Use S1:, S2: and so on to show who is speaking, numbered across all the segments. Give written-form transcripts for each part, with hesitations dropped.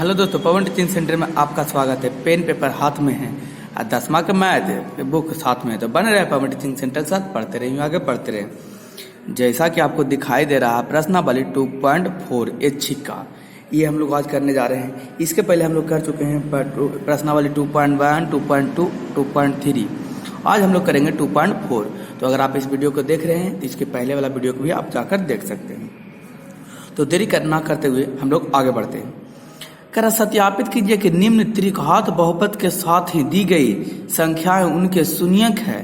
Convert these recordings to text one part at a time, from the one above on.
S1: Hello दोस्तों, पवन teaching centre में आपका स्वागत है। पेन पेपर हाथ में है और 10वां का मैथ बुक साथ में है, तो बन रहे पवन टीचिंग सेंटर के साथ पढ़ते रहिए, आगे पढ़ते रहे। जैसा कि आपको दिखाई दे रहा है प्रश्नावली 2.4 ऐच्छिक का, ये हम लोग आज करने जा रहे हैं। इसके पहले हम लोग कर चुके हैं प्रश्नावली 2.1, 2.2, 2.3। आज हम लोग करेंगे 2.4। तो अगर आप इस वीडियो को देख रहे हैं तो इसके पहले वाला वीडियो को भी आप जाकर देख सकते हैं। तो देरी करना करते हुए हम लोग आगे बढ़ते हैं। कर सत्यापित कीजिए कि निम्न त्रिघात बहुपद के साथ ही दी गई संख्याएं उनके शून्यक है।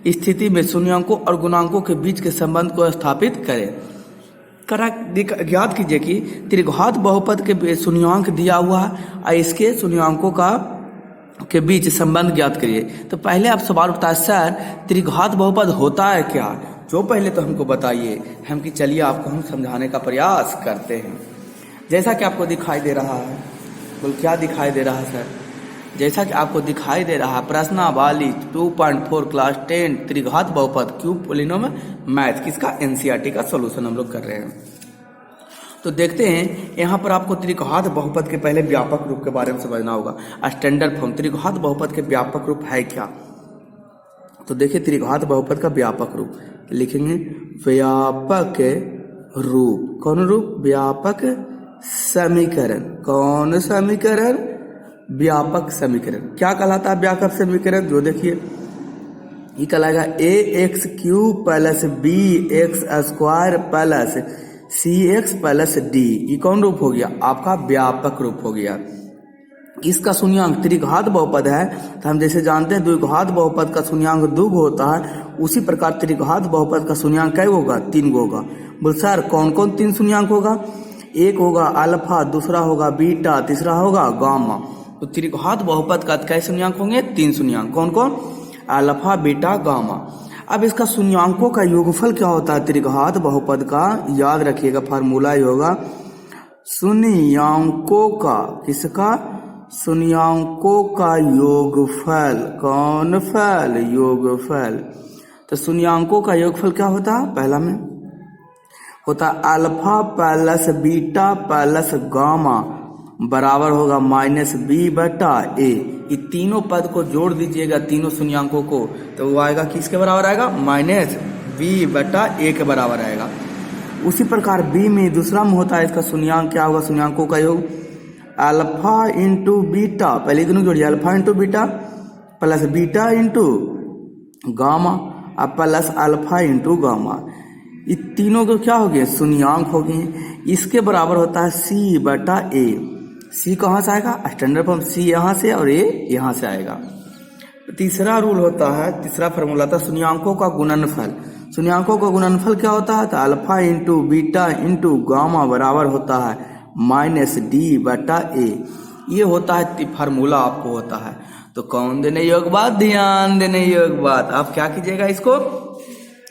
S1: स्थिति में शून्यंकों और गुणांकों के बीच के संबंध को स्थापित करें। ज्ञात कीजिए कि त्रिघात बहुपद के शून्यंक दिया हुआ है और इसके शून्यंकों का के बीच संबंध ज्ञात करिए। तो पहले आप सवाल उठता है, सर त्रिघात बहुपद होता है क्या? जो पहले तो हमको बताइए, हम कि चलिए आपको हम समझाने का प्रयास करते हैं। जैसा कि आपको दिखाई दे रहा है, बोल क्या दिखाई दे रहा है सर? जैसा कि आपको दिखाई दे रहा है प्रश्नावली 2.4 क्लास 10 त्रिघात बहुपद क्यूब पोलिनोमियल मैथ, किसका? एनसीईआरटी का सॉल्यूशन हम लोग कर रहे हैं। तो देखते हैं, यहाँ पर आपको त्रिघात बहुपद के पहले व्यापक रूप के बारे में समझना होगा। स्टैंडर्ड फॉर्म त्रिघात बहुपद के व्यापक रूप है क्या? तो देखिए, त्रिघात बहुपद का व्यापक रूप लिखेंगे व्यापक रूप। कौन रूप? व्यापक समीकरण। कौन समीकरण? व्यापक समीकरण। क्या कहलाता है व्यापक समीकरण? जो देखिए, ये कहलाएगा ax cube plus bx square plus cx plus d। ये कौन रूप हो गया? आपका व्यापक रूप हो गया। इसका शून्यांक त्रिघात बहुपद है, तो हम जैसे जानते हैं द्विघात बहुपद का शून्यांक 2 होता है, उसी प्रकार त्रिघात बहुपद का शून्यांक क्या होगा? 3 होगा। बोल सर कौन कौन 3 शून्यांक होगा? एक होगा अल्फा, दूसरा होगा बीटा, तीसरा होगा गामा। तो त्रिघात बहुपद का क्या शून्यांक होंगे? 3 शून्यांक। कौन कौन? Alpha, beta, gamma. अब इसका शून्यांकों का योगफल क्या होता है त्रिघात बहुपद का? याद रखिएगा, फार्मूला ही होगा शून्यांकों का। किसका? शून्यांकों का योगफल। कौन फल? योगफल। तो शून्यांकों का योगफल क्या होता है? पहला में होता alpha plus beta plus gamma बराबर होगा -b/a। ये तीनों पद को जोड़ दीजिएगा, तीनों शून्यांकों को, तो वो आएगा किसके बराबर आएगा? -b/a के बराबर आएगा। उसी प्रकार b में दूसरा में होता है इसका शून्यांक क्या होगा? शून्यांकों का योग अल्फा इंटू बीटा, पहले दोनों जोड़िए, alpha into beta plus beta into gamma अब प्लस अल्फा इंटू गामा। ये तीनों को क्या हो गए? शून्यांक हो गए। इसके बराबर होता है c/a। c कहाँ से आएगा? स्टैंडर्ड फॉर्म c यहाँ से और a यहाँ से आएगा। तीसरा रूल होता है, तीसरा फॉर्मूला था शून्यांकों का गुणनफल। शून्यांकों का गुणनफल क्या होता है? तो alpha into beta into gamma बराबर होता है -d/a। ये होता है फार्मूला आपको होता है। तो कौन देने योग बात? ध्यान देने योग बात। आप क्या कीजिएगा, इसको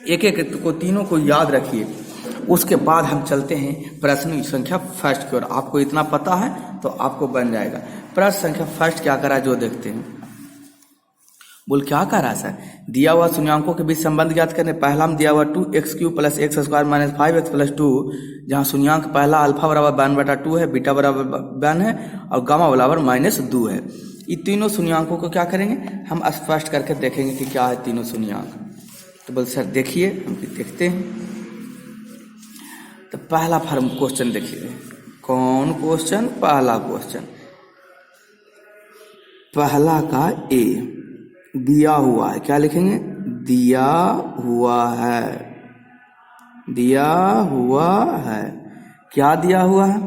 S1: एक एक को तीनों को याद रखिए। उसके बाद हम चलते हैं प्रश्न संख्या फर्स्ट की ओर। आपको इतना पता है तो आपको बन जाएगा। प्रश्न संख्या फर्स्ट क्या करा जो देखते हैं। बोल क्या करा सर? दिया हुआ शून्यांकों के बीच संबंध ज्ञात करने। पहला में दिया हुआ 2x³ plus x square minus 5x plus 2, जहाँ शून्यांक पहला अल्फा बराबर 1/2 है, बीटा बराबर 1 है और गामा बराबर -2 है। ये तीनों शून्यांकों को क्या करेंगे? हम स्पष्ट करके देखेंगे कि क्या है तीनों शून्यांक। तो बोल सर देखिए, हम देखते हैं। तो पहला क्वेश्चन देखिए। कौन क्वेश्चन? पहला क्वेश्चन, पहला का ए दिया हुआ है। क्या लिखेंगे? दिया हुआ है। दिया हुआ है। क्या दिया हुआ है?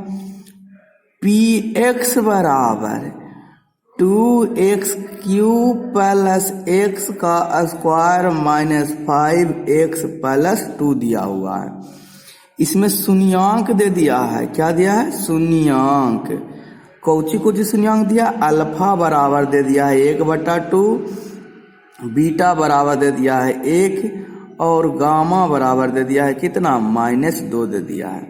S1: px बराबर 2x³ प्लस x का स्क्वायर माइनस 5x प्लस 2 दिया हुआ है। इसमें शून्यांक दे दिया है। क्या दिया है? शून्यांक। कौची को जी शून्यांक दिया? अल्फा बराबर दे दिया है 1/2, बीटा बराबर दे दिया है 1 और गामा बराबर दे दिया है कितना? -2 दे दिया है।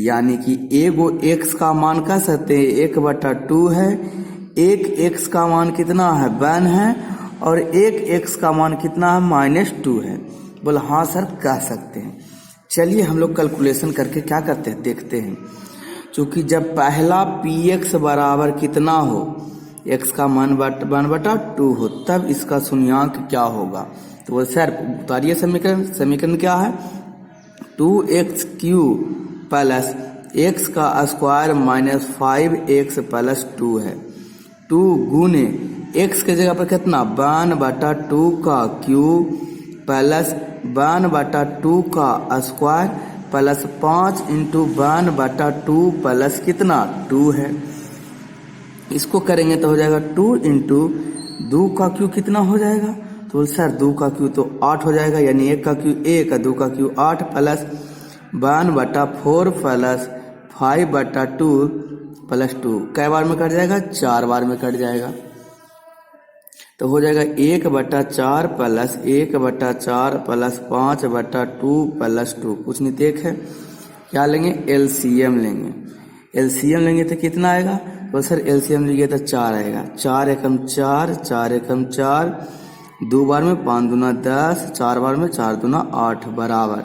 S1: यानी कि एगो x का मान कह सकते हैं 1/2 है, एक x का मान कितना है? 1 है और एक x का मान कितना है? -2 है। बोला हाँ सर कह सकते हैं। चलिए हम लोग कैलकुलेशन करके क्या करते हैं देखते हैं। चूंकि जब पहला पी एक्स बराबर कितना हो, एक्स का मान 1/2 हो, तब इसका शून्यांक क्या होगा। तो बोल सर उतारिए समीकरण क्या है, 2x³ प्लस एक्स का स्क्वायर माइनस 5x प्लस 2 है। 2 गुने एक्स के जगह पर कितना 1/2 का क्यूब प्लस 1/2 का स्क्वायर प्लस 5 इंटू 1/2 प्लस कितना 2 है। इसको करेंगे तो हो जाएगा 2 इंटू 2 का क्यू कितना हो जाएगा, तो सर 2 का क्यू तो 8 हो जाएगा, यानी 1 का क्यू 1 2 का क्यू 8 प्लस 1/4 प्लस 5/2 प्लस 2 कै बार में कट जाएगा, 4 बार में कट जाएगा। तो हो जाएगा 1/4 प्लस 1/4 प्लस 5/2 प्लस 2, कुछ नहीं देख है, क्या लेंगे एलसीएम लेंगे। एलसीएम लेंगे तो कितना आएगा, तो सर एलसीएम लीजिए तो 4 आएगा। 4 एकम 4, 4 एकम 4, 2 बार में 5 दूना 10, 4 बार में 4 दूना 8 बराबर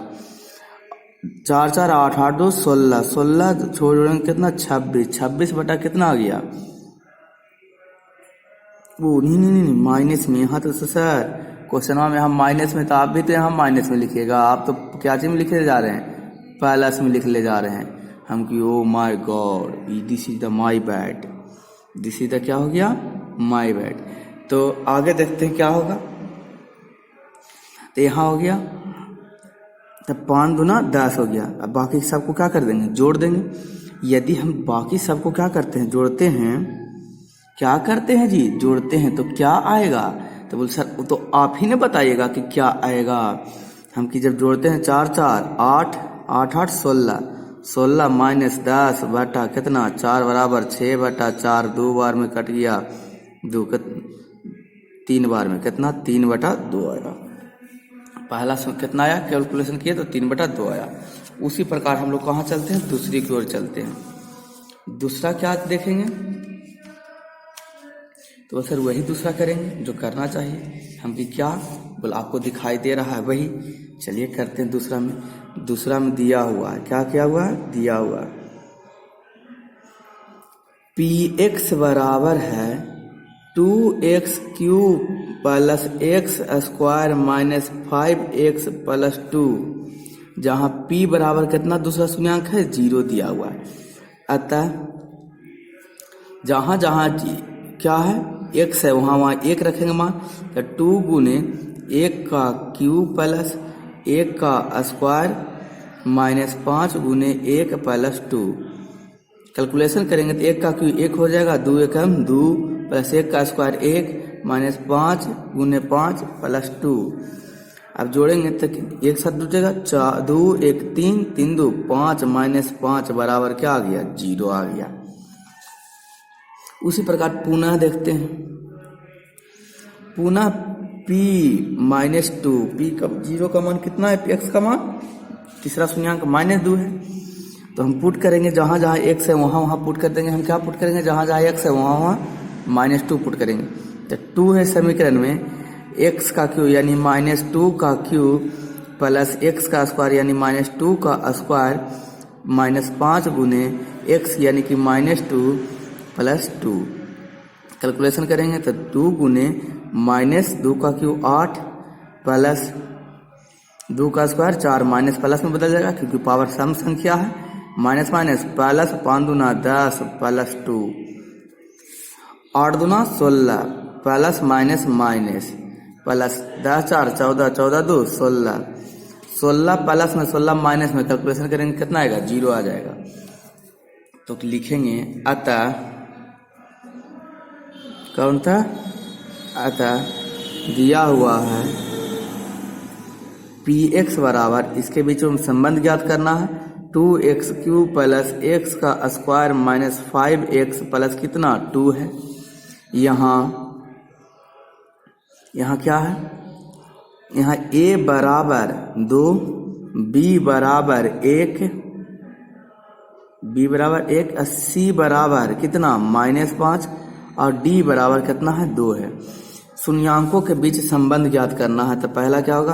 S1: 4 4 8 8 2 16, 16 छोड़ेंगे कितना 26, 26 बटा कितना आ गया, वो नहीं माइनस में। यहाँ तो सर क्वेश्चन में हम माइनस में, तो आप भी तो यहाँ माइनस में लिखिएगा, आप तो क्या चीज में लिखे जा रहे हैं, प्लस में लिख ले जा रहे हैं हम कि oh my God this is the my bad, this is the क्या हो गया माई बैड। तो आगे देखते हैं क्या होगा, तो यहाँ हो गया तो 5 दूना 10 हो गया। अब बाकी सबको क्या कर देंगे, जोड़ देंगे। यदि हम बाकी सबको क्या करते हैं, जोड़ते हैं, क्या करते हैं जी, जोड़ते हैं, तो क्या आएगा, तो बोल सर तो आप ही ने बताइएगा कि क्या आएगा। हम कि जब जोड़ते हैं 4 4 8 8 8 16, 16 माइनस 10 बटा कितना 4 बराबर 6/4, 2 बार में कट गया 2, 3 बार में कितना 3/2 आएगा। पहला कितना आया, कैलकुलेशन किया तो 3/2 आया। उसी प्रकार हम लोग कहाँ चलते हैं, दूसरी की ओर चलते हैं। दूसरा क्या देखेंगे, तो सर वही दूसरा करेंगे जो करना चाहिए हम कि क्या बोल आपको दिखाई दे रहा है वही, चलिए करते हैं। दूसरा में दिया हुआ है, क्या किया हुआ है, दिया हुआ px बराबर है 2x³ plus x square minus 5x plus 2, जहाँ p बराबर कितना दूसरा शून्यांक है 0 दिया हुआ है। अतः जहाँ जहाँ क्या है x है वहाँ 1 रखेंगे मान, तो 2 गुने 1 का क्यूब प्लस 1 का स्क्वायर माइनस 5 गुने 1 प्लस 2। कैलकुलेशन करेंगे तो 1 का क्यूब 1 हो जाएगा, 2 एकम 2 प्लस 1 का स्क्वायर 1 माइनस 5 गुने 5 प्लस 2। अब जोड़ेंगे तो एक साथ जुटेगा, 4 2 1 3 3 2 5 माइनस 5 बराबर क्या आ गया 0 आ गया। उसी प्रकार पुनः देखते हैं, पुनः p माइनस 2, p का 0 का मान कितना है, x का मान तीसरा शून्यांक -2 है। तो हम पुट करेंगे जहाँ जहाँ x है वहाँ वहाँ पुट कर देंगे। हम क्या पुट करेंगे, जहाँ जहाँ x है वहाँ वहाँ -2 पुट करेंगे। तो 2 है समीकरण में, x का क्यूब यानी -2 का क्यूब प्लस x का स्क्वायर यानी -2 का स्क्वायर माइनस 5 गुने x यानी कि -2 प्लस 2। कैलकुलेशन करेंगे तो 2 गुने -2 का क्यूब 8 प्लस 2 का स्क्वायर 4 माइनस प्लस में बदल जाएगा क्योंकि पावर सम संख्या है, माइनस माइनस प्लस 5 दूना 10 प्लस 2, 8 दूना 16 plus minus minus plus 10 4 14 14 2 16, 16 plus में 16 माइनस में कैलकुलेशन करेंगे कितना आएगा 0 आ जाएगा। तो लिखेंगे अतः कौन था, अतः दिया हुआ है px बराबर, इसके बीच में संबंध ज्ञात करना है 2x³ प्लस x का स्क्वायर माइनस 5x प्लस कितना 2 है। यहाँ क्या है, यहाँ a बराबर 2, b बराबर 1, c बराबर कितना -5 और d बराबर कितना है 2 है। शून्यांकों के बीच संबंध ज्ञात करना है। तो पहला क्या होगा,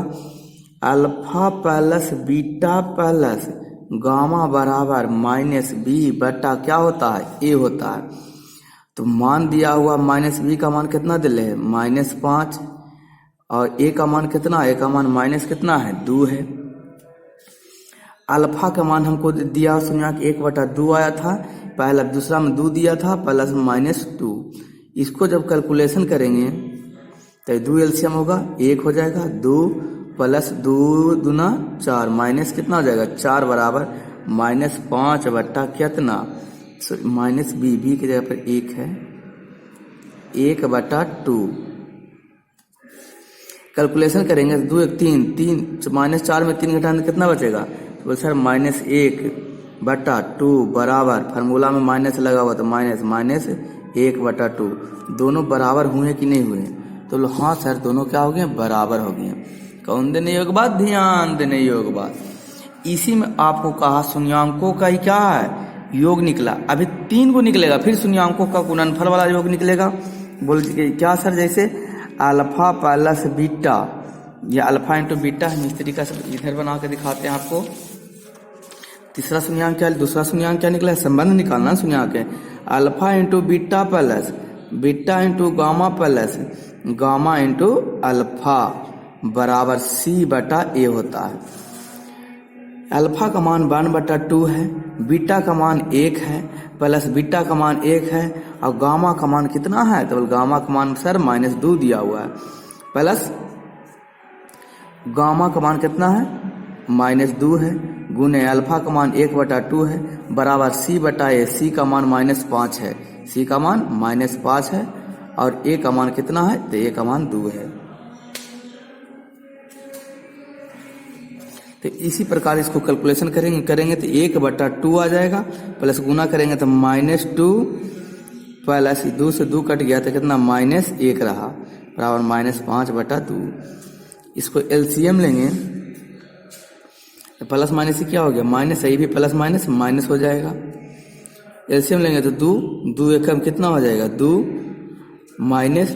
S1: alpha plus beta plus gamma बराबर माइनस बी बटा क्या होता है, ए होता है। तो मान दिया हुआ माइनस बी का मान कितना दिले है, -5, और ए का मान कितना, ए का मान माइनस कितना है, 2 है। अल्फा का मान हमको दिया सुनिया कि 1/2 आया था, पहला दूसरा में 2 दिया था, प्लस -2। इसको जब कैलकुलेशन करेंगे तो 2 एलसीएम होगा, 1 हो जाएगा, 2 + 2 दूना 4, माइनस कितना हो जाएगा, 4 बराबर -5 बट्टा कितना, माइनस बी की जगह पर 1 है, 1/2। कैलकुलेशन करेंगे 2 1 3 -4 में 3 घटाने कितना बचेगा, तो बोल सर -1/2 बराबर, फार्मूला में माइनस लगा हुआ तो -1/2। दोनों बराबर हुए कि नहीं हुए, तो लो हाँ सर दोनों क्या हो गए, बराबर हो गए। कौन देने योग बात, ध्यान देने योग बात। इसी में आपको कहा शून्यांकों का ही क्या है, योग निकला। अभी 3 को निकलेगा, फिर शून्यांकों का गुणनफल वाला योग निकलेगा। बोल क्या सर, जैसे अल्फा प्लस बीटा, ये अल्फा इंटू बीटा है, इस तरीका से इधर बना के दिखाते हैं आपको। तीसरा शून्यांक क्या, दूसरा शून्यांक क्या निकला है, संबंध निकालना शून्यांक है, alpha into beta plus beta into gamma plus gamma into alpha बराबर C/A होता है। अल्फा का मान 1/2 है, बीटा का मान 1 है, प्लस बीटा का मान 1 है, और गामा का मान कितना है, तो गामा का मान सर -2 दिया हुआ है, प्लस गामा का मान कितना है, -2 है, गुने अल्फा का मान 1/2 है, बराबर C/A। C का मान -5 है, C का मान -5 है, और A का मान कितना है, तो A का मान 2 है। तो इसी प्रकार इसको कैलकुलेशन करेंगे तो 1/2 आ जाएगा, प्लस गुना करेंगे तो -2 प्लस 2 से 2 कट गया तो कितना, -1 रहा, बराबर -5/2। इसको एलसीएम लेंगे तो प्लस माइनस से क्या हो गया, माइनस, सही भी प्लस माइनस माइनस हो जाएगा। एलसीएम लेंगे तो 2 एकम कितना हो जाएगा, 2 माइनस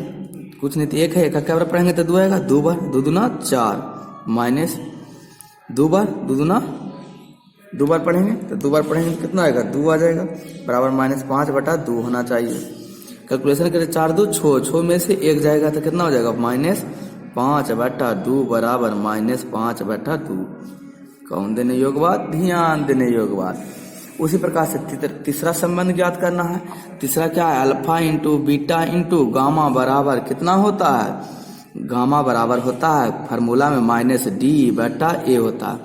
S1: कुछ नहीं तो 1 है, 1 का क्या बार पढ़ेंगे तो 2 आएगा, 2 बार 2 दूना 4, माइनस 2 बार 2 दूना 2 बार पढ़ेंगे तो 2 बार पढ़ेंगे तो कितना आएगा, 2 आ जाएगा, बराबर -5/2 होना चाहिए। कैलकुलेशन करें 4 2 6 में से 1 जाएगा तो कितना हो जाएगा, -5/2 बराबर -5/2। कौन देने योग बात, ध्यान देने योग बात। उसी प्रकार से तीसरा संबंध ज्ञात करना है। तीसरा क्या है, alpha into beta into gamma बराबर कितना होता है, गामा बराबर होता है फार्मूला में -D/A होता है।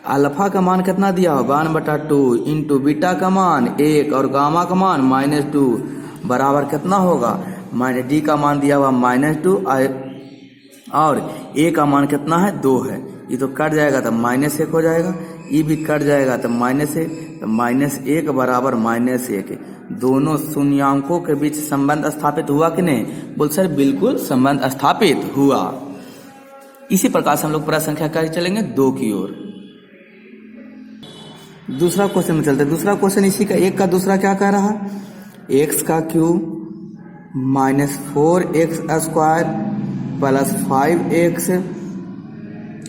S1: अल्फा का मान कितना दिया हो, 1/2 इंटू बीटा का मान 1 और गामा का मान -2 बराबर कितना होगा, D का मान दिया हुआ -2 और A का मान कितना है, 2 है। ये तो कट जाएगा तो -1 हो जाएगा, ये भी कट जाएगा तो -1, तो -1 बराबर -1। दोनों शून्यांकों के बीच संबंध स्थापित हुआ कि नहीं, बोल सर बिल्कुल संबंध स्थापित हुआ। इसी प्रकार से हम लोग पूरा संख्या कार्य चलेंगे 2 की ओर। दूसरा क्वेश्चन में चलते हैं। दूसरा क्वेश्चन इसी का, एक का दूसरा क्या कह रहा है, x का cube -4x² plus 5x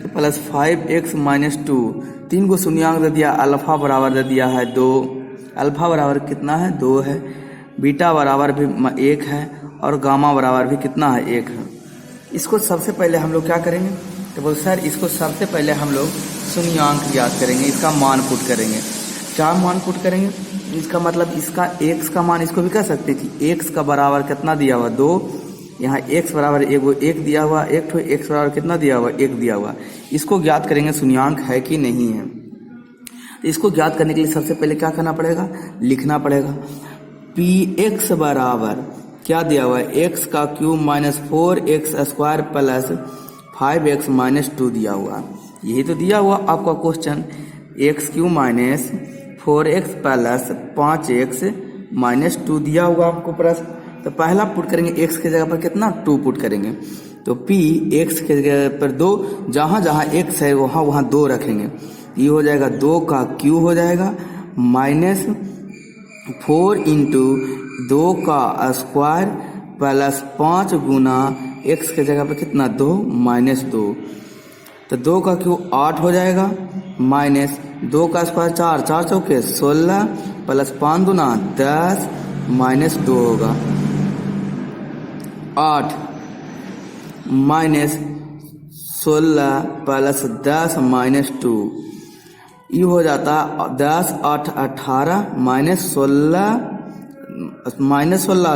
S1: plus 5x -2, 3 को शून्यांक दे दिया, अल्फा बराबर दे दिया है 2, अल्फा बराबर कितना है, 2 है, बीटा बराबर भी 1 है, और गामा बराबर भी कितना है, 1 है। इसको सबसे पहले हम लोग क्या करेंगे, तो बोल सर इसको सबसे पहले हम लोग शून्यांक याद करेंगे, इसका मान पुट करेंगे। क्या मान पुट करेंगे, इसका मतलब इसका x का मान, इसको भी कह सकते हैं कि x का बराबर कितना दिया हुआ, 2, यहाँ x बराबर 1 दिया हुआ, एक ठो x बराबर कितना दिया हुआ, 1 दिया हुआ। इसको ज्ञात करेंगे शून्यांक है कि नहीं है। तो इसको ज्ञात करने के लिए सबसे पहले क्या करना पड़ेगा, लिखना पड़ेगा px बराबर क्या दिया हुआ है, x का क्यूब -4x² प्लस 5x -2 दिया हुआ। यही तो दिया हुआ आपका question, x cube -4x plus 5x -2 दिया हुआ आपको प्रश्न। तो पहला पुट करेंगे x के जगह पर कितना, 2 पुट करेंगे, तो p x के जगह पर 2, जहां जहां x है वहां वहां 2 रखेंगे। ये हो जाएगा 2 का क्यूब हो जाएगा -4 इंटू 2 का स्क्वायर प्लस 5 गुना x के जगह पर कितना, 2 -2, तो 2 का क्यूब 8 हो जाएगा, 2 का स्क्वायर 4, 4 चौके 16 प्लस 5 दूना 10 माइनस 2 होगा 8 माइनस 16 प्लस 10 माइनस 2, ये हो जाता 10 8 18 माइनस 16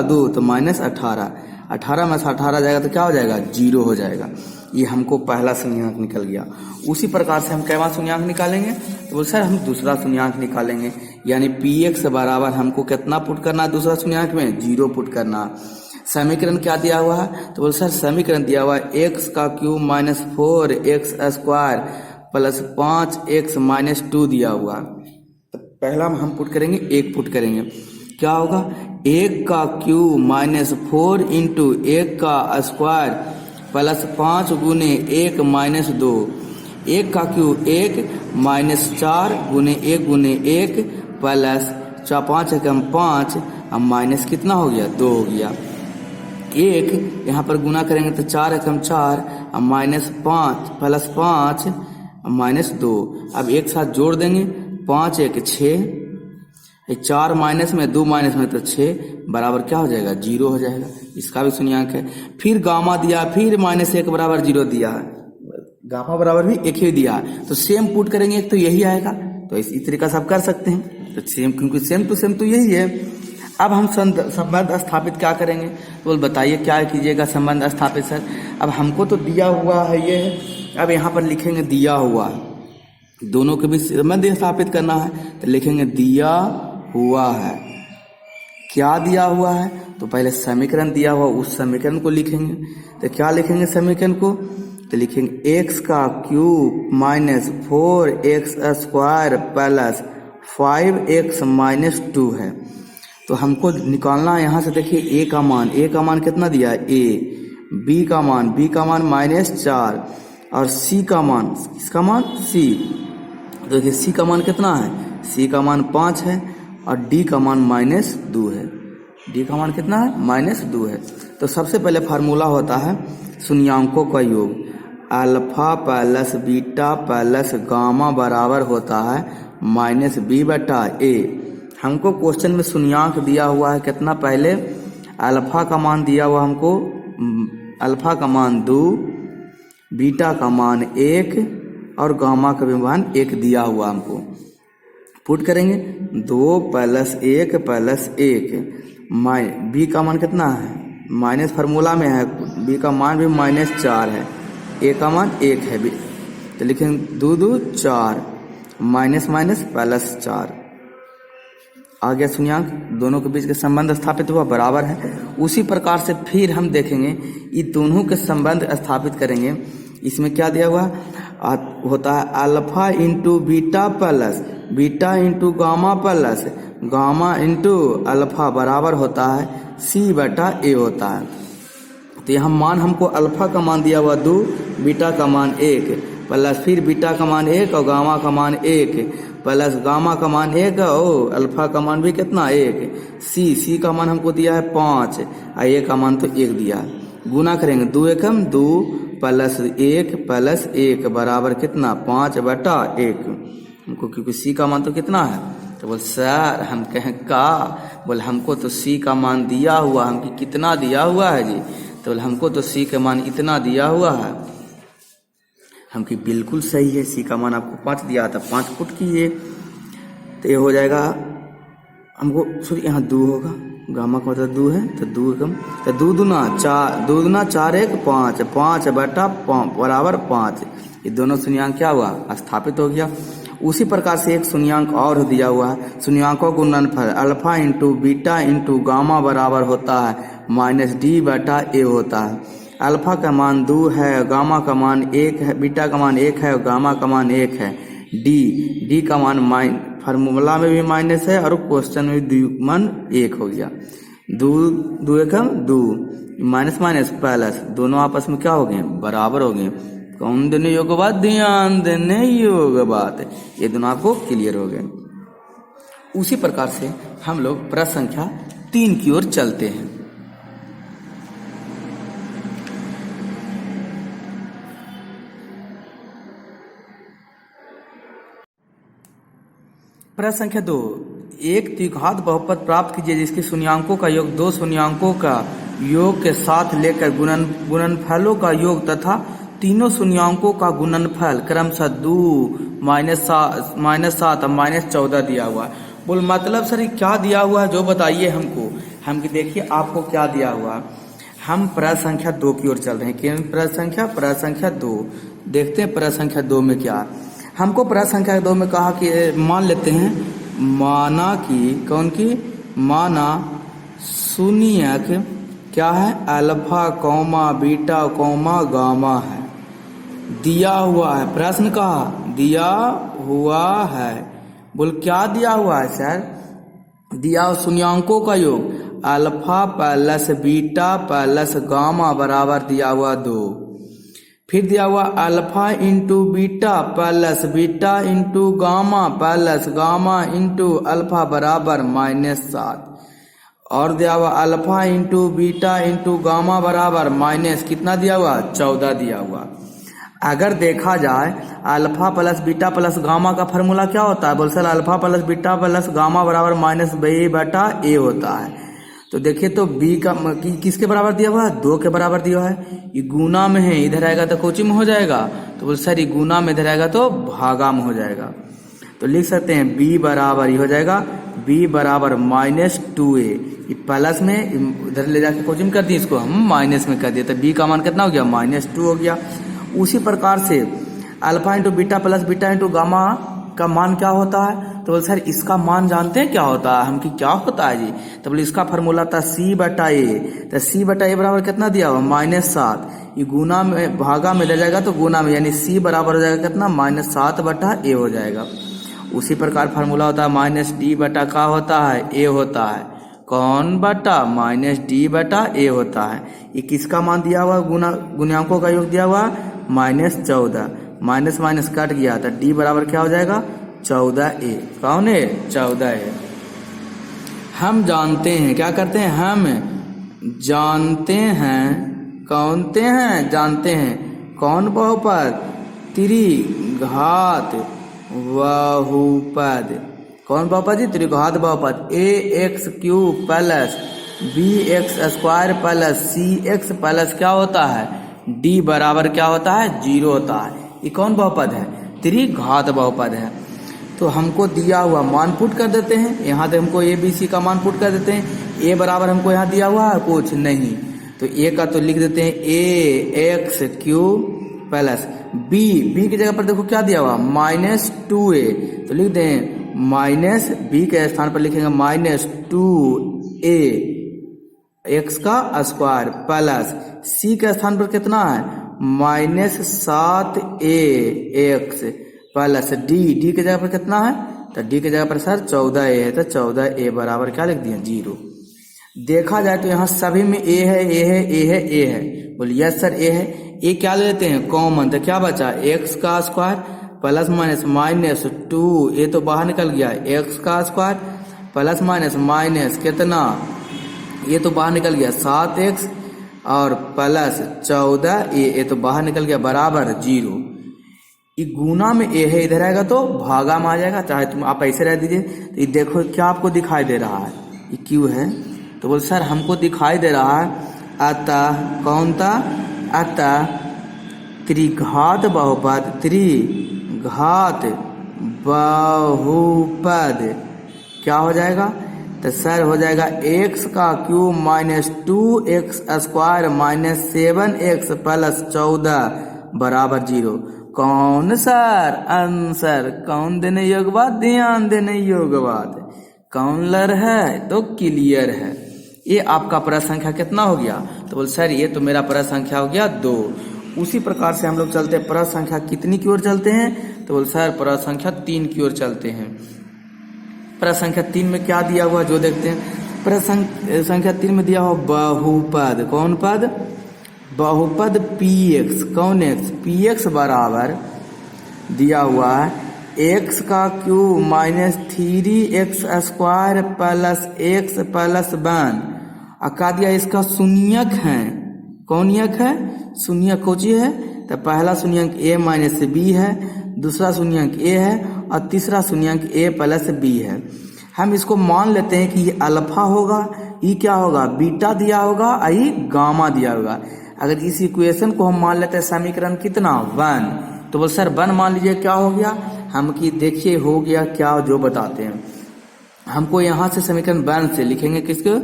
S1: 2 तो माइनस 18, 18 में से 18 जाएगा तो क्या हो जाएगा 0 हो जाएगा। ये हमको पहला शून्यंक निकल गया। उसी प्रकार से हम कैवा शून्यंक निकालेंगे, तो बोल सर हम दूसरा शून्यंक निकालेंगे, यानी px बराबर हमको कितना पुट करना है दूसरा शून्यंक में 0 पुट करना। समीकरण क्या दिया हुआ है, तो बोल सर समीकरण दिया हुआ है x का cube minus 4x square plus 5x minus 2 दिया हुआ। तो पहला हम पुट करेंगे 1 पुट करेंगे, क्या होगा 1 का क्यूब माइनस 4 इंटू 1 का स्क्वायर प्लस 5 गुने 1 माइनस 2, 1 का क्यूब 1 माइनस 4 गुने 1 प्लस 5 एकम 5 अब माइनस कितना हो गया 2 हो गया। 1 यहाँ पर गुना करेंगे तो 4 एकम 4 अब माइनस 5 प्लस 5 माइनस 2, अब एक साथ जोड़ देंगे 5 1 6, 4 माइनस में 2 माइनस में तो 6 बराबर क्या हो जाएगा 0 हो जाएगा। इसका भी शून्यंक है। फिर गामा दिया, फिर माइनस 1 बराबर 0 दिया है, गामा बराबर भी 1 ही दिया है, तो सेम पुट करेंगे एक तो यही आएगा। तो इसी तरीका से आप कर सकते हैं, तो सेम क्योंकि सेम टू सेम तो यही है। अब हम संबंध स्थापित क्या करेंगे, तो बताइए क्या कीजिएगा संबंध स्थापित सर। अब हमको तो दिया हुआ है ये, अब यहाँ पर लिखेंगे दिया हुआ, दोनों के बीच संबंध स्थापित करना है तो लिखेंगे दिया हुआ है। क्या दिया हुआ है, तो पहले समीकरण दिया हुआ उस समीकरण को लिखेंगे। तो क्या लिखेंगे समीकरण को, तो लिखेंगे x का cube minus 4x square plus 5x minus 2 है। तो हमको निकालना है यहाँ से, देखिए a का मान कितना दिया है a, b का मान माइनस 4 और c का मान, इसका मान c, तो देखिए c का मान कितना है, c का मान 5 है और d का मान माइनस 2 है। d का मान कितना है माइनस 2 है। तो सबसे पहले फार्मूला होता है शून्यांकों का योग, alpha plus beta plus gamma बराबर होता है माइनस b बटा a। हमको क्वेश्चन में शून्यांक दिया हुआ है कितना, पहले अल्फा का मान दिया हुआ हमको, अल्फा का मान 2, बीटा का मान 1 और गामा का भी मान 1 दिया हुआ हमको। पुट करेंगे 2 प्लस 1 प्लस 1 बी का मान कितना है माइनस, फार्मूला में है बी का मान भी माइनस 4 है, ए का मान 1 है, तो लिखेंगे 2 2 4 माइनस माइनस प्लस 4 आ गया शून्यांक। दोनों के बीच के संबंध स्थापित हुआ बराबर है। उसी प्रकार से फिर हम देखेंगे ये दोनों के संबंध स्थापित करेंगे। इसमें क्या दिया हुआ होता है alpha into beta plus beta into gamma plus gamma into alpha बराबर होता है c बटा a होता है। तो यहाँ मान हमको अल्फा का मान दिया हुआ 2, बीटा का मान 1 प्लस फिर बीटा का मान 1 और गामा का मान 1 प्लस गामा का मान 1 और अल्फा का मान भी कितना 1, c का मान हमको दिया है 5 और a का मान तो 1 दिया है। गुना करेंगे 2 एकम 2 प्लस 1 बराबर कितना 5 बटा 1। हमको क्योंकि c का मान तो कितना है, तो बोल सर हम कहें का, बोल हमको तो c का मान दिया हुआ, हमको कितना दिया हुआ है जी, तो बोल हमको तो c का मान इतना दिया हुआ है। हमकी बिल्कुल सही है, c का मान आपको 5 दिया था, 5 पुट कीजिए तो ये हो जाएगा हमको, सॉरी यहाँ 2 होगा, गामा का मतलब 2 है तो 2 कम, तो 2 दूना 4 1 5 5 बटा 5 बराबर 5। ये दोनों शून्यांक क्या हुआ स्थापित हो गया। उसी प्रकार से एक शून्यांक और दिया हुआ है, शून्यांकों का गुणनफल alpha into beta into gamma बराबर होता है माइनस डी बटा ए होता है। अल्फा का मान 2 है, गामा का मान 1 है, बीटा का मान 1 है और गामा का मान 1 है। डी का मान फार्मूला में भी माइनस है और क्वेश्चन में भी मान 1 हो गया। 2 एकम 2 माइनस माइनस प्लस, दोनों आपस में क्या हो गए बराबर हो गए। कौन देने योग बात, ध्यान देने योग बात, ये दोनों आपको क्लियर हो गए। उसी प्रकार से हम लोग प्रश्न संख्या 3 की ओर चलते हैं। प्रश्न संख्या 2, एक द्विघात बहुपद प्राप्त कीजिए जिसके शून्यांकों का योग दो शून्यांकों का योग के साथ लेकर गुणनफलों का योग तथा तीनों शून्यांकों का गुणनफल क्रमशः 2, -7 और -14 दिया हुआ है। बोल मतलब सर ये क्या दिया हुआ है जो बताइए हमको। हम देखिए आपको क्या दिया हुआ। हम प्रश्न संख्या 2 की ओर चल रहे हैं। किन प्रश्न संख्या 2 देखते हैं। प्रश्न संख्या 2 में क्या हमको प्रश्न संख्या 2 में कहा कि मान लेते हैं, माना कि कौन की, माना शून्यक क्या है, alpha comma beta comma gamma है, दिया हुआ है। प्रश्न कहा दिया हुआ है। बोल क्या दिया हुआ है सर, दिया शून्यांकों का योग alpha plus beta plus gamma बराबर दिया हुआ 2। फिर दिया हुआ alpha into beta plus beta into gamma plus gamma into alpha बराबर -7। और दिया हुआ alpha into beta into gamma बराबर माइनस कितना दिया हुआ, 14 दिया हुआ। अगर देखा जाए alpha plus beta plus gamma का फॉर्मूला क्या होता है, बोल sir alpha plus beta plus gamma बराबर -b/a होता है। तो देखिए तो b का किसके बराबर दिया हुआ है, 2 के बराबर दिया हुआ है। ये गुना में है, इधर आएगा तो कोची में हो जाएगा, तो बोल सर ये गुना में इधर आएगा तो भागा में हो जाएगा। तो लिख सकते हैं b बराबर ये हो जाएगा b बराबर -2a। ये प्लस में इधर ले जाके कोची में कर दिए, इसको हम माइनस में कर दिए, तो b का मान कितना हो गया, -2 हो गया। उसी प्रकार से alpha into beta plus beta into gamma का मान क्या होता है, तो बोले सर इसका मान जानते हैं क्या होता है, हम कि क्या होता है जी, तो बोले इसका फॉर्मूला था c/a। तो c/a बराबर कितना दिया हुआ, -7। ये गुना में भागा में ले जाएगा तो गुना में, यानी c बराबर हो जाएगा कितना, -7/a हो जाएगा। उसी प्रकार फार्मूला होता है -d/ का होता है, a होता है, कौन बटा, -d/a होता है। ये किसका मान दिया हुआ, गुण्यांकों का योग दिया हुआ -14, माइनस माइनस कट गया तो d बराबर क्या हो जाएगा, 14a। कौन है, 14a। हम जानते हैं, क्या करते हैं, हम जानते हैं, कौनते हैं, जानते हैं कौन बहुपद, त्रिघात बहुपद। कौन बहुपद जी, त्रिघात बहुपद। ax³ plus bx² plus cx plus क्या होता है, d बराबर क्या होता है, 0 होता है। ये कौन बहुपद है, त्रिघात बहुपद है। तो हमको दिया हुआ मान पुट कर देते हैं, यहाँ से हमको a b c का मान पुट कर देते हैं। a बराबर हमको यहाँ दिया हुआ है कुछ नहीं, तो a का तो लिख देते हैं ax³ प्लस b की जगह पर देखो क्या दिया हुआ, -2a, तो लिख दें माइनस b के स्थान पर लिखेंगे -2a x का स्क्वायर प्लस c के स्थान पर कितना है, -7a x प्लस d की जगह पर कितना है, तो d की जगह पर सर 14a है, तो 14a बराबर क्या लिख दिया, 0। देखा जाए तो यहाँ सभी में a है, a है, a है, a है। बोलिए यस सर a है। a क्या ले लेते हैं कॉमन, तो क्या बचा, x का स्क्वायर प्लस माइनस -2, ये तो बाहर निकल गया, x का स्क्वायर प्लस माइनस कितना, ये तो बाहर निकल गया 7x और प्लस 14 ये तो बाहर निकल गया बराबर 0। ये गुना में a है, इधर आएगा तो भागा में आ जाएगा, चाहे तुम आप ऐसे रह दीजिए। तो ये देखो क्या आपको दिखाई दे रहा है, ये क्यों है, तो बोल सर हमको दिखाई दे रहा है अतः, कौन था, अतः त्रिघात बहुपद, त्रिघात बहुपद क्या हो जाएगा, तो सर हो जाएगा x का क्यूब -2x² -7x प्लस 14 बराबर 0। कौन सर आंसर, कौन देने योग्य बात, ध्यान देने योग्य बात, कौन लर है तो क्लियर है। ये आपका प्रश्न संख्या कितना हो गया, तो बोल सर ये तो मेरा प्रश्न संख्या हो गया 2। उसी प्रकार से हम लोग चलते हैं प्रश्न संख्या कितनी की ओर चलते हैं, तो बोल सर प्रश्न संख्या 3 की ओर चलते हैं। प्रश्न संख्या 3 में क्या दिया हुआ जो देखते हैं। प्रश्न संख्या 3 में दिया हुआ बहुपद, कौन पद, बहुपद px, कौन x, px बराबर दिया हुआ है x का cube -3x² plus x plus 1। अका दिया इसका शून्यक है, कौन यक है, शून्यक कोची है, तो पहला शून्यक a - b है, दूसरा शून्यक a है और तीसरा शून्यांक ए प्लस बी है। हम इसको मान लेते हैं कि ये अल्फा होगा, ये क्या होगा बीटा दिया होगा और ये गामा दिया होगा। अगर इस इक्वेशन को हम मान लेते हैं समीकरण कितना 1, तो बोल सर 1 मान लीजिए क्या हो गया हम कि देखिए हो गया क्या जो बताते हैं। हमको यहाँ से समीकरण 1 से लिखेंगे किसको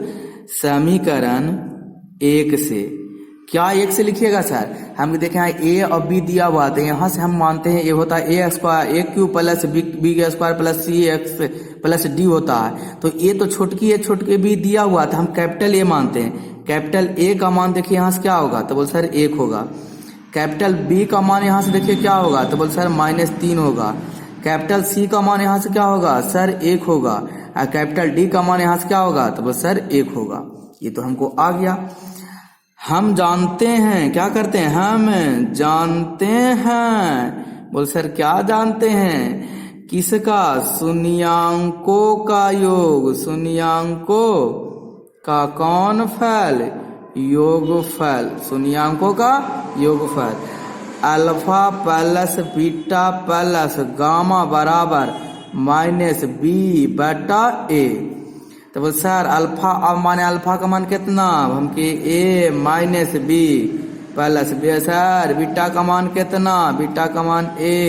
S1: समीकरण 1 से। क्या 1 से लिखिएगा सर हम देखें यहाँ ए और बी दिया हुआ है तो यहाँ से हम मानते हैं ये होता है ए स्क्वायर ए क्यू प्लस बी का स्क्वायर प्लस सी एक्स प्लस डी होता है। तो ए तो छोटकी है छोटके बी दिया हुआ था हम कैपिटल ए मानते हैं। कैपिटल ए का मान देखिए यहाँ से क्या होगा तो बोल सर 1 होगा। कैपिटल बी का मान यहाँ से देखिए क्या होगा तो बोल सर -3 होगा। कैपिटल सी का मान यहाँ से क्या होगा सर 1 होगा। और कैपिटल डी का मान यहाँ से क्या होगा तो बोल सर 1 होगा। ये तो हमको आ गया। हम जानते हैं क्या करते हैं हम जानते हैं बोल सर क्या जानते हैं किसका शून्यांकों का योग शून्यांकों का कौन फल योगफल शून्यांकों का योगफल alpha plus beta plus gamma बराबर -b बटा a। तो बोल सर अल्फा अब माने अल्फा का मान कितना हम कि a -b plus b sir beta का मान कितना बीटा का मान a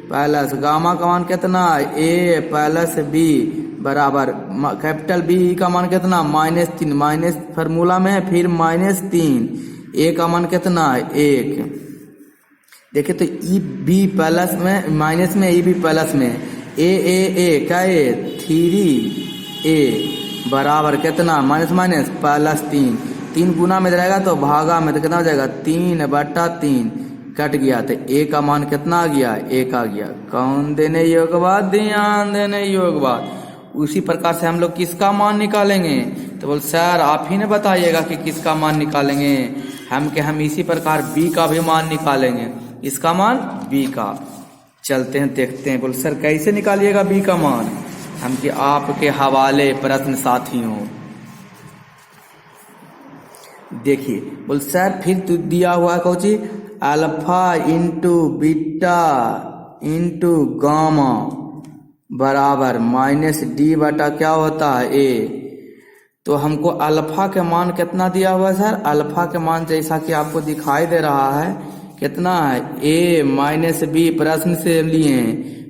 S1: प्लस गामा का मान कितना a प्लस b बराबर कैपिटल B का मान कितना -3 माइनस फार्मूला में फिर -3 a का मान कितना 1। देखिए तो ई बी प्लस में माइनस में ई बी प्लस में ए क्या है 3a बराबर कितना -3 3 गुना में रहेगा तो भागा में तो कितना हो जाएगा 3/3 कट गया तो a का मान कितना आ गया 1 आ गया। कौन देने योग बात ध्यान देने योग बात। उसी प्रकार से हम लोग किसका मान निकालेंगे तो बोल सर आप ही ने बताइएगा कि किसका मान निकालेंगे। हम इसी प्रकार b का भी मान निकालेंगे इसका मान b का। चलते हैं देखते हैं बोल सर कैसे निकालिएगा b का मान हम कि आपके हवाले प्रश्न साथियों। देखिए बोल सर फिर तो दिया हुआ है Cauchy alpha into beta into gamma बराबर -d बटा क्या होता है a। तो हमको अल्फा के मान कितना दिया हुआ है सर अल्फा के मान जैसा कि आपको दिखाई दे रहा है कितना है a -b प्रश्न से लिए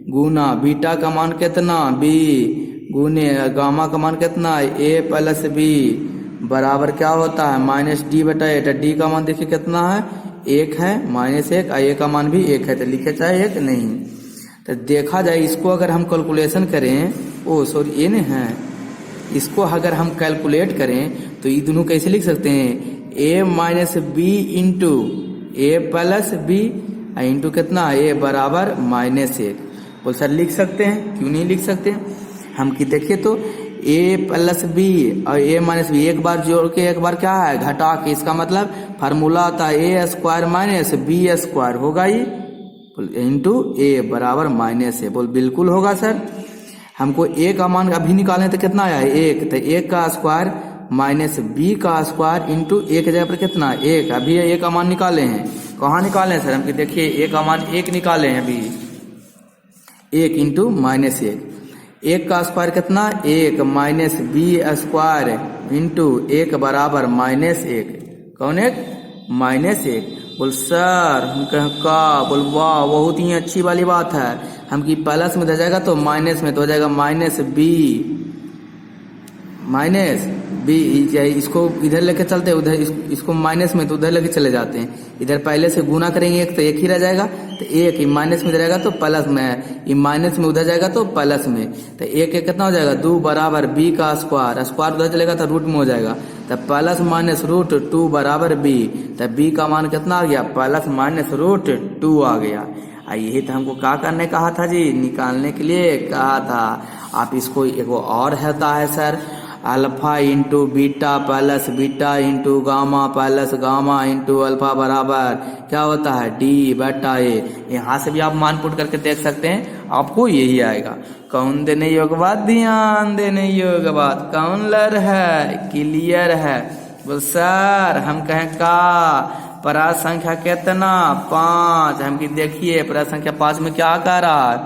S1: गुना बीटा का मान कितना b गुने गामा का मान कितना है a प्लस b बराबर क्या होता है -d बटा a। d का मान देखिए कितना है 1 है -1 और a का मान भी 1 है तो लिखे चाहे 1 नहीं। तो देखा जाए इसको अगर हम कैलकुलेशन करें ये नहीं है इसको अगर हम कैलकुलेट करें तो ये दोनों कैसे लिख सकते हैं a-b into a plus b into कितना a बराबर -1। बोल सर लिख सकते हैं क्यों नहीं लिख सकते हम कि देखिए तो a प्लस b और a माइनस b एक बार जोड़ के एक बार क्या है घटा के इसका मतलब फार्मूला आता है a square minus b square होगा ये इंटू a बराबर -a। बोल बिल्कुल होगा सर। हमको a का मान अभी निकालने तो कितना आया है 1 तो 1 का स्क्वायर -b का स्क्वायर इंटू a की जगह पर कितना 1 अभी a का मान निकाले हैं। कहाँ निकाले हैं सर हम देखिए a का मान 1 निकाले हैं अभी 1 इंटू -1 1 का स्क्वायर कितना 1 -b स्क्वायर इंटू 1 बराबर -1 कौन 1 -1। बोल सर हम कहें का बोल वाह बहुत ही अच्छी वाली बात है हम कि प्लस में दे जाएगा तो माइनस में तो हो जाएगा -b इसको इधर लेके चलते उधर इसको माइनस में तो उधर लेके चले जाते हैं। इधर पहले से गुना करेंगे 1 तो 1 ही रह जाएगा तो 1 माइनस में रहेगा तो प्लस में ये माइनस में उधर जाएगा तो प्लस में तो 1 कितना हो जाएगा 2 बराबर b का स्क्वायर उधर चलेगा तो रूट में हो जाएगा तो प्लस माइनस √2 बराबर b तो b का मान कितना आ गया प्लस माइनस √2 आ गया। यही तो हमको क्या करने कहा था जी निकालने के लिए कहा था। आप इसको एक और होता है sir alpha into beta plus beta into gamma plus gamma into alpha बराबर क्या होता है d बटा a। यहाँ से भी आप मान पुट करके देख सकते हैं आपको यही आएगा। कौन देने योग बात ध्यान देने योग बात कौन लर है क्लियर है। बोल सर हम कहें का परा संख्या कितना 5 हम की देखिए परा संख्या 5 में क्या कह रहा है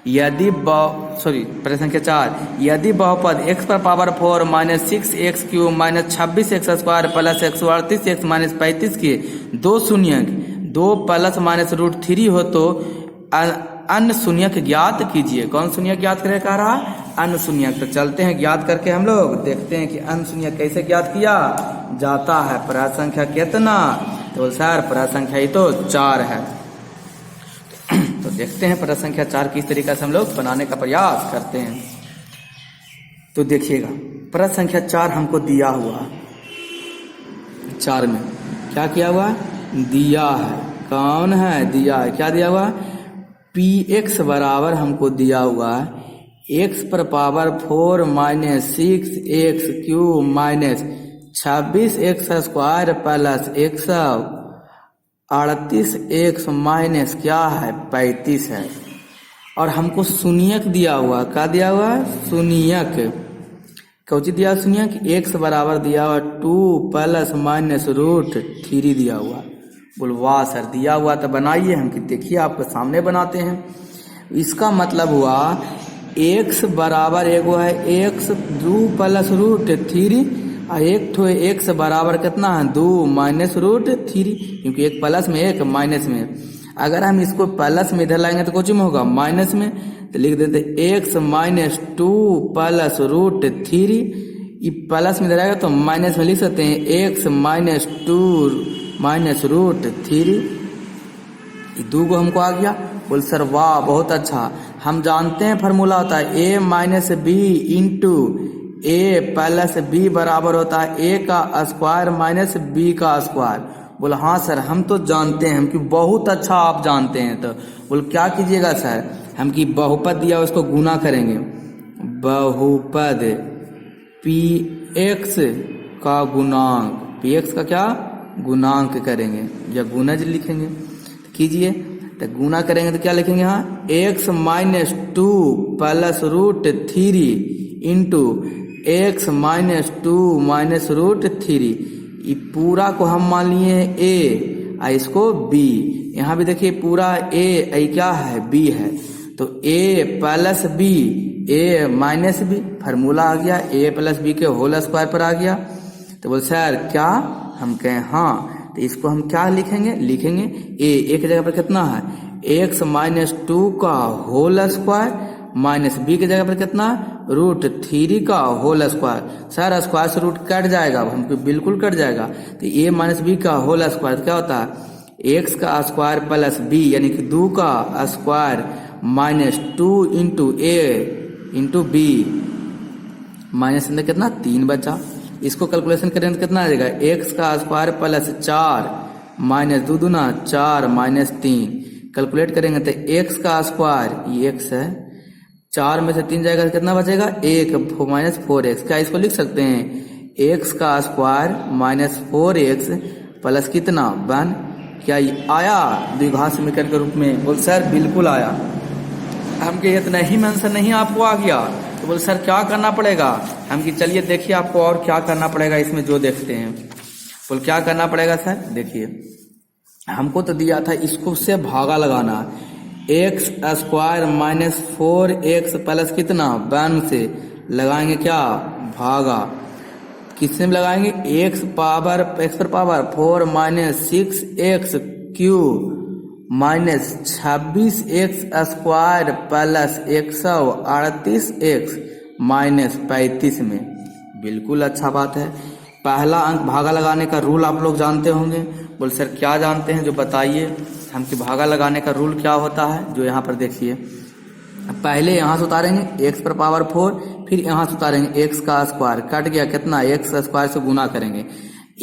S1: यदि प्रश्न संख्या 4, यदि बहुपद x पर power 4 minus 6x³ minus 26x² plus 138x minus 35 के दो शून्यक 2 प्लस माइनस √3 हो तो अन्य शून्यक ज्ञात कीजिए। कौन शून्यक ज्ञात करे कह रहा? अन्य शून्यक। तो चलते हैं ज्ञात करके हम लोग देखते हैं कि अन्य शून्यक कैसे ज्ञात किया जाता है। प्रश्न संख्या कितना? तो सर प्रश्न संख्या ही तो 4 है। तो देखते हैं प्रश्न संख्या 4 किस तरीके से हम लोग बनाने का प्रयास करते हैं। तो देखिएगा प्रश्न संख्या 4 हमको दिया हुआ, 4 में क्या किया हुआ? दिया है। कौन है? दिया है। क्या दिया हुआ? px बराबर हमको दिया हुआ x पर power 4 minus 6x³ minus 26x² plus 138x minus क्या है? 35 है। और हमको शून्यक दिया हुआ। क्या दिया हुआ? शून्यक। कौची दिया? शून्यक। x बराबर दिया हुआ 2 प्लस माइनस √3 दिया हुआ। बोल वाह सर, दिया हुआ तो बनाइए। हम देखिए आपके सामने बनाते हैं। इसका मतलब हुआ x बराबर एगो है x 2 प्लस √3 और एक ठो x बराबर कितना है? 2 माइनस √3, क्योंकि एक प्लस में एक माइनस में। अगर हम इसको प्लस में इधर लाएंगे तो कुछ में होगा माइनस में, तो लिख देते x माइनस 2 प्लस √3। ये प्लस में इधर आएगा तो माइनस में लिख सकते हैं x माइनस 2 माइनस √3। 2 को हमको आ गया। बोल सर वाह बहुत अच्छा। हम जानते हैं फार्मूला होता है a minus B into A plus B बराबर होता है a का स्क्वायर माइनस b का स्क्वायर। बोल हाँ सर हम तो जानते हैं, हम कि बहुत अच्छा आप जानते हैं। तो बोल क्या कीजिएगा सर? हम कि बहुपद दिया उसको गुना करेंगे। बहुपद px का गुणांक, px का क्या? गुणांक करेंगे या गुणज लिखेंगे। तो कीजिए, तो गुना करेंगे तो क्या लिखेंगे? हाँ x minus 2 plus √3 into x minus 2 minus √3। ये पूरा को हम मान लिए a और इसको b। यहाँ भी देखिए पूरा a क्या है? b है। तो a plus b, a minus b, formula आ गया a प्लस b के होल स्क्वायर पर आ गया। तो बोल सर क्या? हम कहें हाँ। तो इसको हम क्या लिखेंगे? लिखेंगे a एक जगह पर कितना है? x माइनस 2 का होल स्क्वायर माइनस b की जगह पर कितना? √3 का होल स्क्वायर। सर स्क्वायर से रूट कट जाएगा, हमको बिल्कुल कट जाएगा। तो a माइनस b का होल स्क्वायर क्या होता है? x का स्क्वायर प्लस b यानी कि 2 का square minus 2 into a into b। Minus अंदर कितना? 3 बचा। इसको कैलकुलेशन करें तो कितना आ जाएगा? x का स्क्वायर प्लस 4 माइनस 2 दूना 4 माइनस 3। कैलकुलेट करेंगे तो x का स्क्वायर, ये x है, 4 में से 3 जाएगा तो कितना बचेगा? 1 माइनस 4x। क्या इसको लिख सकते हैं? x का स्क्वायर माइनस 4x प्लस कितना? 1। क्या ये आया द्विघात समीकरण के रूप में? बोल सर बिल्कुल आया। हम कि इतना ही में आंसर नहीं आपको आ गया? तो बोल सर क्या करना पड़ेगा? हम कि चलिए देखिए आपको और क्या करना पड़ेगा इसमें जो देखते हैं। बोल क्या करना पड़ेगा सर? देखिए हमको तो दिया था इसको से भागा लगाना। x square minus 4x plus कितना? 1 से लगाएंगे क्या? भागा। किससे लगाएंगे? x पर power 4 minus 6x³ minus 26x² plus 138x minus 35 में। बिल्कुल अच्छा बात है। पहला अंक भागा लगाने का रूल आप लोग जानते होंगे। बोल सर क्या जानते हैं जो बताइए। हम कि भागा लगाने का रूल क्या होता है जो यहाँ पर देखिए। पहले यहाँ से उतारेंगे x पर पावर 4, फिर यहाँ से उतारेंगे x का स्क्वायर, कट गया कितना? x स्क्वायर से गुना करेंगे,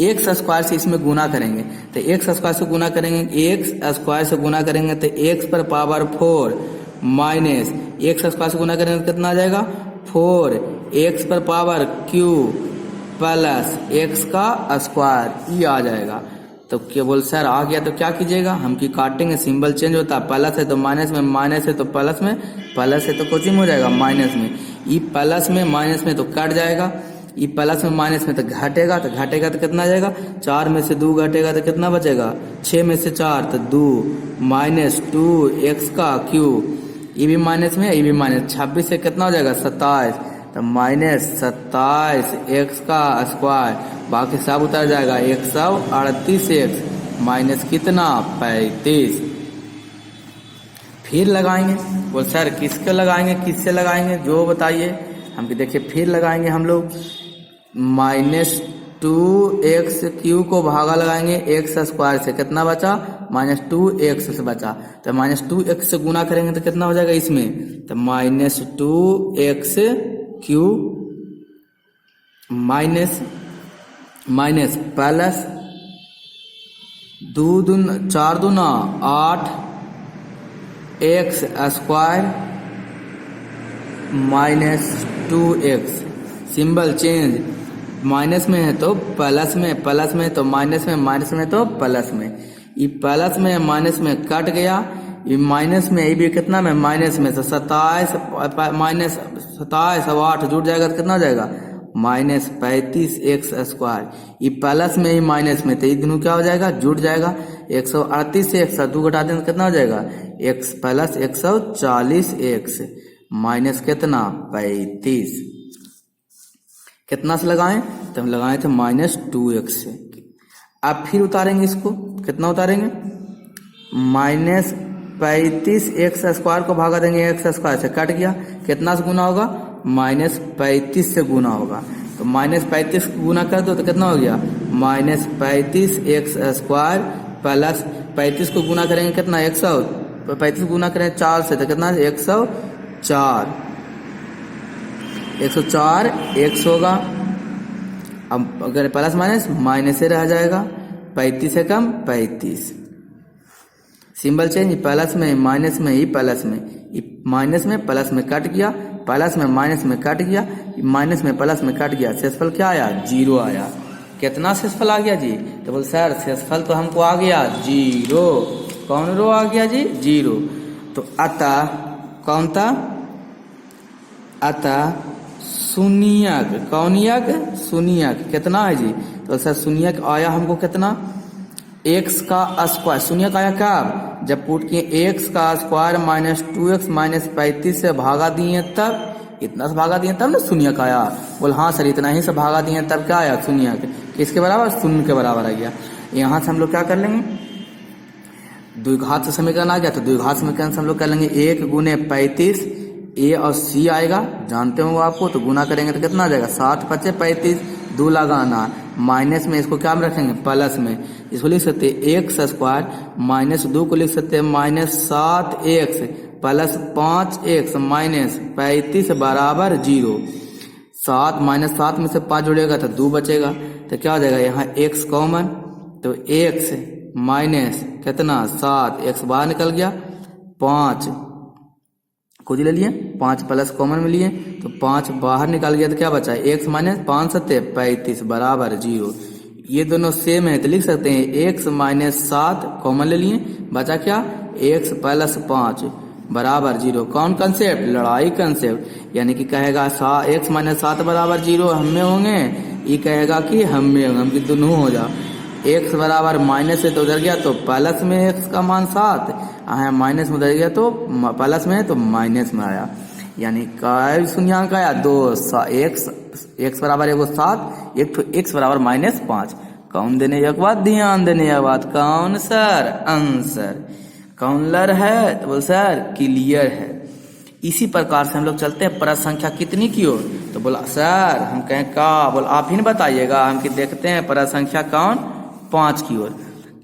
S1: x स्क्वायर से इसमें गुना करेंगे। तो x स्क्वायर से गुना करेंगे, x स्क्वायर से गुना करेंगे तो x पर पावर 4 माइनस x स्क्वायर से गुना करेंगे तो कितना आ जाएगा? 4 x पर पावर q प्लस x का स्क्वायर, ये आ जाएगा। तो क्या बोल सर आ गया? तो क्या कीजिएगा? हम की काटेंगे, सिंबल चेंज होता है, प्लस है तो माइनस में, माइनस है तो प्लस में, प्लस है तो कोचिंग हो जाएगा माइनस में। ये प्लस में माइनस में तो कट जाएगा, ये प्लस में माइनस में तो घटेगा, तो घटेगा तो कितना आ जाएगा? 4 में से 2 घटेगा तो कितना बचेगा? 6 में से 4 तो 2 माइनस 2x का क्यूब ये भी माइनस में, ये भी माइनस, 26 से कितना हो जाएगा 27, तो माइनस 27 एक्स का स्क्वायर, बाकी सब उतर जाएगा 138 एक्स माइनस कितना 35। फिर लगाएंगे, बोल सर किसके लगाएंगे, किससे लगाएंगे, जो बताइए। हम देखिए फिर लगाएंगे हम लोग, -2x³ को भागा लगाएंगे एक्स स्क्वायर से, कितना बचा -2x से बचा, तो -2x से गुना करेंगे तो कितना हो जाएगा इसमें, तो -2x³ माइनस प्लस 4 दूना 8 x square -2x, symbol change, minus में है तो प्लस में, प्लस में तो माइनस में, माइनस में तो प्लस में, ये प्लस में माइनस में कट गया, ये माइनस में, ये भी कितना में माइनस में, तो 27 माइनस 27 अब 8 जुड़ जाएगा तो कितना हो जाएगा -35 एक्स स्क्वायर, ये प्लस में ही माइनस में, तो ये दोनों क्या हो जाएगा जुड़ जाएगा, 138 से 102 घटा दें तो कितना हो जाएगा x प्लस 140 एक्स माइनस कितना 35। कितना से लगाएं, तो हम लगाए थे -2x से। अब फिर उतारेंगे इसको, कितना उतारेंगे -35 एक्स स्क्वायर को भागा देंगे एक्स स्क्वायर से, कट गया, कितना से गुना होगा -35 से गुना होगा, तो -35 गुना कर दो तो कितना हो गया -35 एक्स स्क्वायर प्लस 35 को गुना करेंगे कितना 100, 35 गुना करें 4 से तो कितना 104 एक्स होगा। अब अगर प्लस माइनस माइनस से रह जाएगा, 35 से कम 35, सिंबल चेंज, प्लस में माइनस में, ही प्लस में, माइनस में प्लस में कट गया, प्लस में माइनस में कट गया, माइनस में प्लस में कट गया, शेषफल क्या आया 0 आया। कितना शेषफल आ गया जी, तो बोल सर शेषफल तो हमको आ गया 0, कौन रो आ गया जी 0, तो अतः कौन था, अतः शून्यक, कौनियक शून्यक कितना है जी, तो सर शून्यक आया हमको कितना x का स्क्वायर, शून्यक आया कब जब पुट किए x का स्क्वायर -2x -35 से भागा दिए तब, इतना से भागा दिए तब ना शून्यक आया, बोल हाँ सर इतना ही से भागा दिए तब क्या आया शून्यक, किसके बराबर शून्य के बराबर आ गया। यहाँ से हम लोग क्या कर लेंगे, द्विघात से समीकरण आ गया, तो द्विघात समीकरण से हम लोग कर लेंगे 1 गुने 35, ए और सी आएगा जानते हो आपको, तो गुना करेंगे तो कितना आ जाएगा 7 × 5 = 35, 2 लगाना, माइनस में इसको क्या में रखेंगे प्लस में, इसको लिख सकते हैं एक्स स्क्वायर, -2 को लिख सकते हैं -7x प्लस 5x माइनस 35 बराबर 0, 7 -7 में से 5 जुड़ेगा तो 2 बचेगा, तो क्या हो जाएगा यहाँ x कॉमन, तो x माइनस कितना 7, x बाहर निकल गया, 5 कुछ ले लिए, 5 प्लस कॉमन में लिए तो 5 बाहर निकाल गया तो क्या बचा x माइनस 5 × 7 = 35 बराबर 0, ये दोनों सेम है तो लिख सकते हैं x - 7 कॉमन ले लिए, बचा क्या x प्लस 5 बराबर 0। कौन कंसेप्ट, लड़ाई कंसेप्ट, यानी कि कहेगा x - 7 बराबर 0 हम में होंगे, ये कहेगा कि हम में होंगे, हम कि दोनों हो जा, x बराबर माइनस से तो उधर गया तो प्लस में x का मान 7 आया, माइनस में उधर गया तो प्लस में तो माइनस में आया, यानी काय शून्यांक आया 2, x बराबर 7, एक तो x बराबर -5। कौन देने एक बात ध्यान देने एक बात, कौन सर आंसर, कौन लर है तो बोल सर क्लियर है। इसी प्रकार से हम लोग चलते हैं परत संख्या कितनी की ओर, तो बोला सर हम कहें का, बोल आप ही नहीं बताइएगा, हम कि देखते हैं परत संख्या कौन 5 की ओर।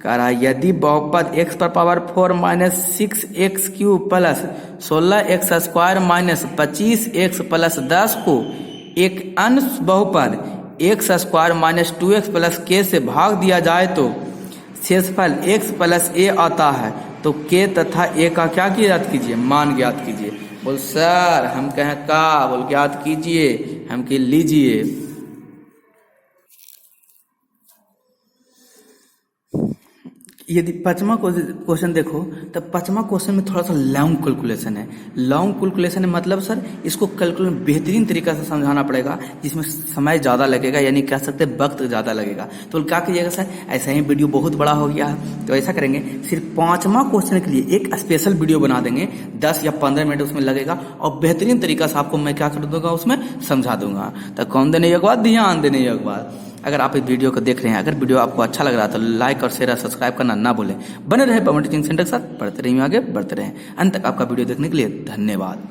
S1: कह रहा है यदि बहुपद x पर power 4 -6x³ plus 16x square minus 25x plus 10 को एक अन्य बहुपद x square -2x plus k से भाग दिया जाए तो शेषफल x प्लस a आता है, तो k तथा a का क्या ज्ञात कीजिए, मान ज्ञात कीजिए। बोल सर हम कहें का, बोल ज्ञात कीजिए, हम के लीजिए। यदि पांचवा क्वेश्चन देखो तो पांचवा क्वेश्चन में थोड़ा सा लॉन्ग कैलकुलेशन है। लॉन्ग कैलकुलेशन है मतलब सर इसको कैलकुलेशन बेहतरीन तरीका से समझाना पड़ेगा, जिसमें समय ज़्यादा लगेगा, यानी कह सकते हैं वक्त ज़्यादा लगेगा। तो क्या कीजिएगा सर, ऐसा ही वीडियो बहुत बड़ा हो गया है तो ऐसा करेंगे, सिर्फ पांचवा क्वेश्चन के लिए एक स्पेशल वीडियो बना देंगे, 10 या 15 मिनट उसमें लगेगा और बेहतरीन तरीका से आपको मैं क्या कर दूंगा उसमें समझा दूंगा। तो कौन देने एक बात, ध्यान देने एक बात। अगर आप इस वीडियो को देख रहे हैं, अगर वीडियो आपको अच्छा लग रहा है तो लाइक और शेयर और सब्सक्राइब करना ना भूलें। बने रहे पवन टीचिंग सेंटर के साथ, पढ़ते रहिए, आगे बढ़ते रहें। अंत तक आपका वीडियो देखने के लिए धन्यवाद।